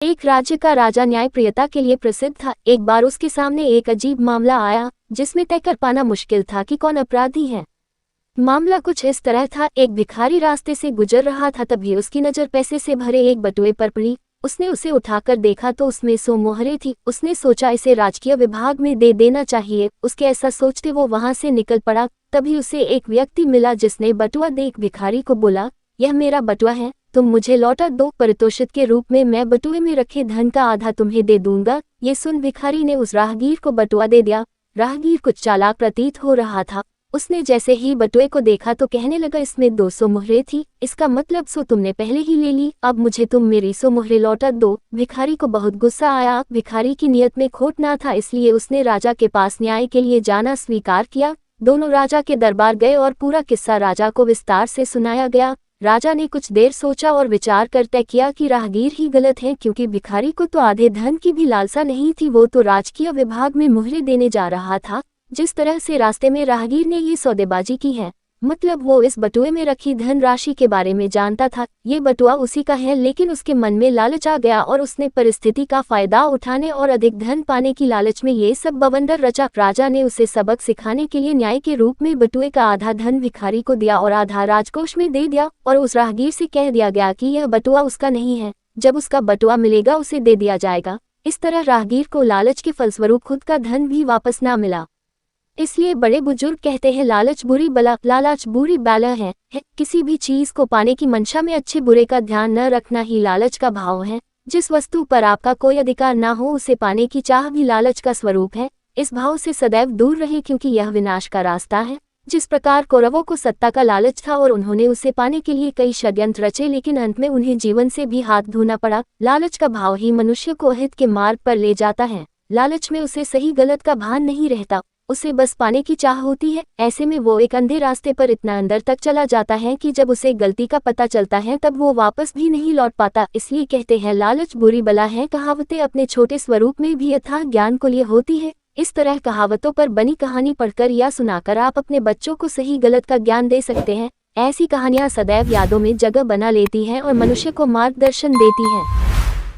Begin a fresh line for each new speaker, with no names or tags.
एक राज्य का राजा न्यायप्रियता के लिए प्रसिद्ध था। एक बार उसके सामने एक अजीब मामला आया जिसमें तय कर पाना मुश्किल था कि कौन अपराधी है। मामला कुछ इस तरह था, एक भिखारी रास्ते से गुजर रहा था, तभी उसकी नज़र पैसे से भरे एक बटुए पर पड़ी। उसने उसे उठाकर देखा तो उसमें 100 मोहरें थी। उसने सोचा इसे राजकीय विभाग में दे देना चाहिए। उसके ऐसा सोचते वो वहां से निकल पड़ा। तभी उसे एक व्यक्ति मिला जिसने बटुआ देख भिखारी को बोला, यह मेरा बटुआ है, तुम मुझे लौटा दो, पारितोषिक के रूप में मैं बटुए में रखे धन का आधा तुम्हें दे दूंगा। ये सुन भिखारी ने उस राहगीर को बटुआ दे दिया। राहगीर कुछ चालाक प्रतीत हो रहा था। उसने जैसे ही बटुए को देखा तो कहने लगा, इसमें 200 मोहरें थी, इसका मतलब 100 तुमने पहले ही ले ली, अब मुझे तुम मेरी 100 मोहरें लौटा दो। भिखारी को बहुत गुस्सा आया। भिखारी की नियत में खोट ना था, इसलिए उसने राजा के पास न्याय के लिए जाना स्वीकार किया। दोनों राजा के दरबार गए और पूरा किस्सा राजा को विस्तार से सुनाया गया। राजा ने कुछ देर सोचा और विचार कर तय किया कि राहगीर ही गलत है, क्योंकि भिखारी को तो आधे धन की भी लालसा नहीं थी। वो तो राजकीय विभाग में मोहरें देने जा रहा था। जिस तरह से रास्ते में राहगीर ने ये सौदेबाजी की है, मतलब वो इस बटुए में रखी धन राशि के बारे में जानता था। ये बटुआ उसी का है, लेकिन उसके मन में लालच आ गया और उसने परिस्थिति का फायदा उठाने और अधिक धन पाने की लालच में ये सब बवंडर रचा। राजा ने उसे सबक सिखाने के लिए न्याय के रूप में बटुए का आधा धन भिखारी को दिया और आधा राजकोष में दे दिया, और उस राहगीर से कह दिया गया कि यह बटुआ उसका नहीं है, जब उसका बटुआ मिलेगा उसे दे दिया जाएगा। इस तरह राहगीर को लालच के फलस्वरूप खुद का धन भी वापस ना मिला। इसलिए बड़े बुजुर्ग कहते हैं, लालच बुरी बला, लालच बुरी बला है। किसी भी चीज को पाने की मंशा में अच्छे बुरे का ध्यान न रखना ही लालच का भाव है। जिस वस्तु पर आपका कोई अधिकार ना हो उसे पाने की चाह भी लालच का स्वरूप है। इस भाव से सदैव दूर रहे, क्योंकि यह विनाश का रास्ता है। जिस प्रकार कौरवों को सत्ता का लालच था और उन्होंने उसे पाने के लिए कई षड्यंत्र रचे, लेकिन अंत में उन्हें जीवन से भी हाथ धोना पड़ा। लालच का भाव ही मनुष्य को अहित के मार्ग पर ले जाता है। लालच में उसे सही गलत का भान नहीं रहता, उसे बस पाने की चाह होती है। ऐसे में वो एक अंधे रास्ते पर इतना अंदर तक चला जाता है कि जब उसे गलती का पता चलता है तब वो वापस भी नहीं लौट पाता। इसलिए कहते हैं, लालच बुरी बला है। कहावतें अपने छोटे स्वरूप में भी अथाह ज्ञान को लिए होती है। इस तरह कहावतों पर बनी कहानी पढ़कर या सुनाकर आप अपने बच्चों को सही गलत का ज्ञान दे सकते हैं। ऐसी कहानियां सदैव यादों में जगह बना लेती हैं और मनुष्य को मार्गदर्शन देती हैं।